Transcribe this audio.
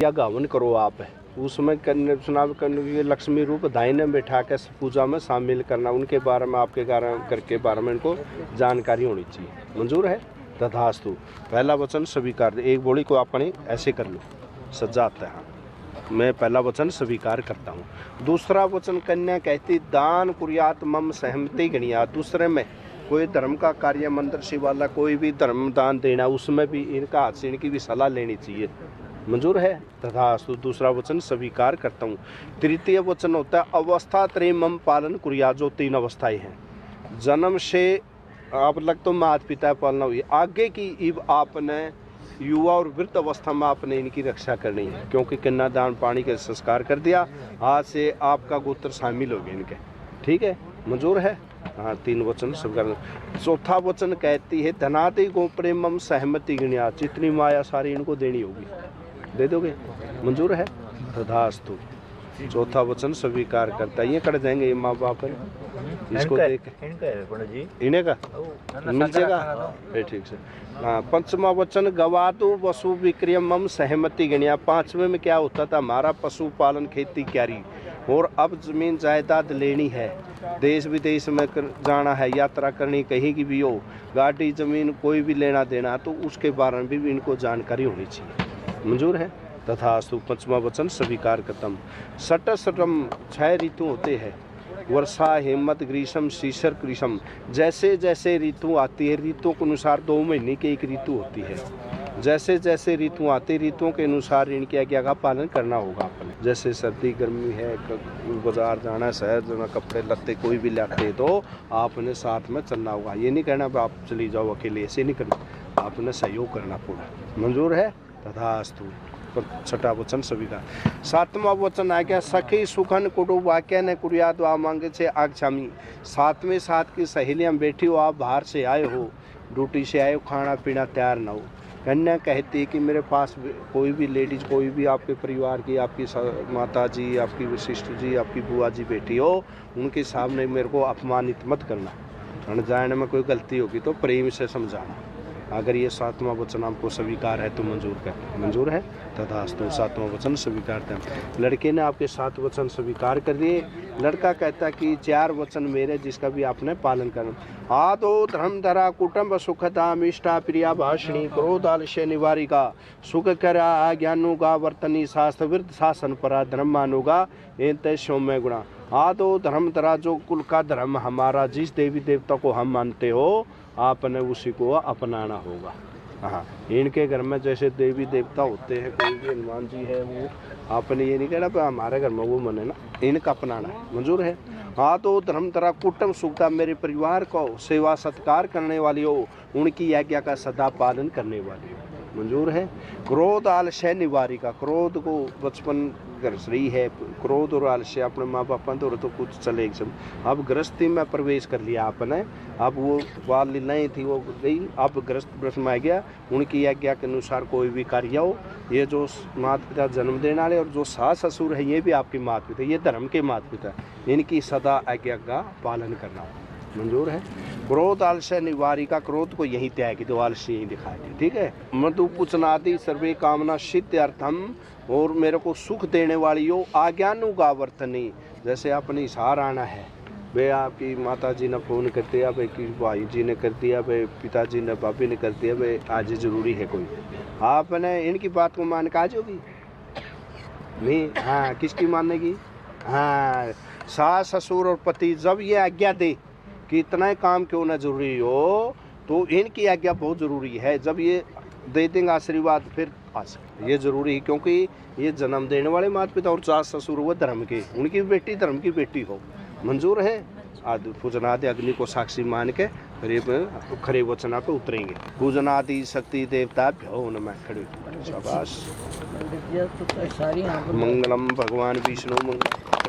या गावन करो आप, उसमें करने चुनाव करने के लक्ष्मी रूप दाहिने में बैठा के पूजा में शामिल करना, उनके बारे में आपके करके बारे में इनको जानकारी होनी चाहिए। मंजूर है? तथास्तु। पहला वचन स्वीकार। एक बोली को आपने ऐसे कर लो, सज्जा आता है। मैं पहला वचन स्वीकार करता हूँ। दूसरा वचन कन्या कहती दान कुर्यात मम सहमति गणिया। दूसरे में कोई धर्म का कार्य मंदिर शिवाला कोई भी धर्म दान देना, उसमें भी इनका हाथ से इनकी भी सलाह लेनी चाहिए। मंजूर है? तथास्तु। दूसरा वचन स्वीकार करता हूँ। तृतीय वचन होता है अवस्था त्रय मम पालन कुर्या। जो 3 अवस्थाएं हैं, जन्म से आप लग तो माता पिता पालना हुई, आगे की इब आपने युवा और वृद्ध अवस्था में आपने इनकी रक्षा करनी है, क्योंकि कन्यादान पानी के संस्कार कर दिया, आज से आपका गोत्र शामिल हो गए इनके। ठीक है? मंजूर है? हाँ, 3 वचन स्वीकार। चौथा वचन कहती है धनादि गो प्रेमम सहमति गणिया। जितनी माया सारी इनको देनी होगी, दे दोगे? मंजूर है? तथास्तु। चौथा वचन स्वीकार करता है। ये कट जाएंगे ये माँ बाप है, इसको देख इन्हें का मिल जाएगा ठीक से। हाँ, पंचमा वचन गवादो वसु विक्रयम सहमति गणिया। 5वें में क्या होता था, हमारा पशुपालन खेती क्यारी और अब जमीन जायदाद लेनी है, देश विदेश में जाना है, यात्रा करनी कहीं की भी हो, गाड़ी जमीन कोई भी लेना देना, तो उसके बारे में भी इनको जानकारी होनी चाहिए। मंजूर है? तथास्तु। पंचमा वचन स्वीकार करतम। सट सटम 6 ऋतु होते हैं, वर्षा हेमंत ग्रीष्म शीशर कृष्म। जैसे जैसे ऋतु आती है, ऋतुओं के अनुसार 2 महीने की एक ऋतु होती है। जैसे जैसे ऋतु आती, ऋतुओं के अनुसार इनकी आज्ञा का पालन करना होगा अपने। जैसे सर्दी गर्मी है, बाजार जाना, शहर जाना, कपड़े लत्ते कोई भी लाते तो आपने साथ में चलना होगा। ये नहीं कहना आप चली जाओ अकेले, ऐसे नहीं करना, आपने सहयोग करना पूरा। मंजूर है? तथास्तु। छठा वचन स्वीकार। 7वां वचन आ गया सखी सुखन कुटु वाक्य ने कुरियाद वा मांगे से आगछामी। 7वें साथ की सहेलियां बैठी हो, आप बाहर से आए हो, ड्यूटी से आए हो, खाना पीना तैयार ना हो। कन्या कहती है कि मेरे पास कोई भी लेडीज, कोई भी आपके परिवार की, आपकी माता जी, आपकी वशिष्ठ जी, आपकी बुआ जी बैठी हो, उनके सामने मेरे को अपमानित मत करना। अनजाने में कोई गलती होगी तो प्रेम से समझाना। अगर ये 7वां वचन आपको स्वीकार है तो मंजूर कर। मंजूर है? तथास्तु। 7वां वचन स्वीकार है। लड़के ने आपके 7 वचन स्वीकार कर दिए। लड़का कहता कि 4 वचन मेरे, जिसका भी आपने पालन करना। आदो धर्म धरा कुटुंब सुखता मिष्टा प्रिया भाषणी क्रोध आलस्य निवारिका सुख करा आज्ञानुगा वर्तनी शास्त्र वृद्ध शासन परा धर्म मानुगा एते सौम्य गुणा। आदो धर्म धरा, जो कुल का धर्म हमारा, जिस देवी देवता को हम मानते हो, आपने उसी को अपनाना होगा। हाँ, इनके घर में जैसे देवी देवता होते हैं, कोई भी हनुमान जी है, वो आपने ये नहीं कहना पर हमारे घर में वो मने ना, इनका अपनाना है। मंजूर है? हाँ, तो धर्म तरह कुटुंब सुखता, मेरे परिवार को सेवा सत्कार करने वाली हो, उनकी आज्ञा का सदा पालन करने वाली हो। मंजूर है? क्रोध आलस्य निवारिका। क्रोध को बचपन ग्रसरी है, क्रोध और आलस्य अपने माँ बाप तो कुछ चले एकदम। अब गृहस्थी में प्रवेश कर लिया आपने, अब वो बाल लीलाएँ थी वो गई, अब गृहस्थ ब्रह्म में आ गया। उनकी आज्ञा के अनुसार कोई भी कार्य हो, ये जो माता पिता जन्म देने वाले और जो सास ससुर है, ये भी आपके माता पिता, ये धर्म के माता पिता, इनकी सदा आज्ञा का पालन करना। मंजूर है? क्रोध आलस्य निवारिका। क्रोध को यही त्याग की, तो आलस्य यही दिखाई। ठीक है? मधु पुचनादि सर्वे कामना सिद्ध्यर्थम। और मेरे को सुख देने वाली हो आज्ञानुगा वर्तनी। जैसे अपनी हिसार आना है, वे आपकी माता जी ने फ़ोन कर दिया, भाई कि भाई जी ने कर दिया, भाई पिताजी ने, भाभी ने कर दिया, भाई आज ज़रूरी है कोई, आपने इनकी बात को मान के आज होगी नहीं? हाँ, किसकी मानेगी? हाँ, सास ससुर और पति जब ये आज्ञा दे कि इतना काम क्यों ना जरूरी हो, तो इनकी आज्ञा बहुत ज़रूरी है। जब ये दे देंगे आशीर्वाद, फिर आ सकते, ये ज़रूरी है, क्योंकि ये जन्म देने वाले माता पिता और सास ससुर वो धर्म के, उनकी बेटी धर्म की बेटी हो। मंजूर है? आदि पूजनादि अग्नि को साक्षी मान के फिर ये खरे वचना पे उतरेंगे। पूजनादि शक्ति देवता भ्यो नमः। खड़े शाबाश। मंगलम भगवान विष्णु मंगल।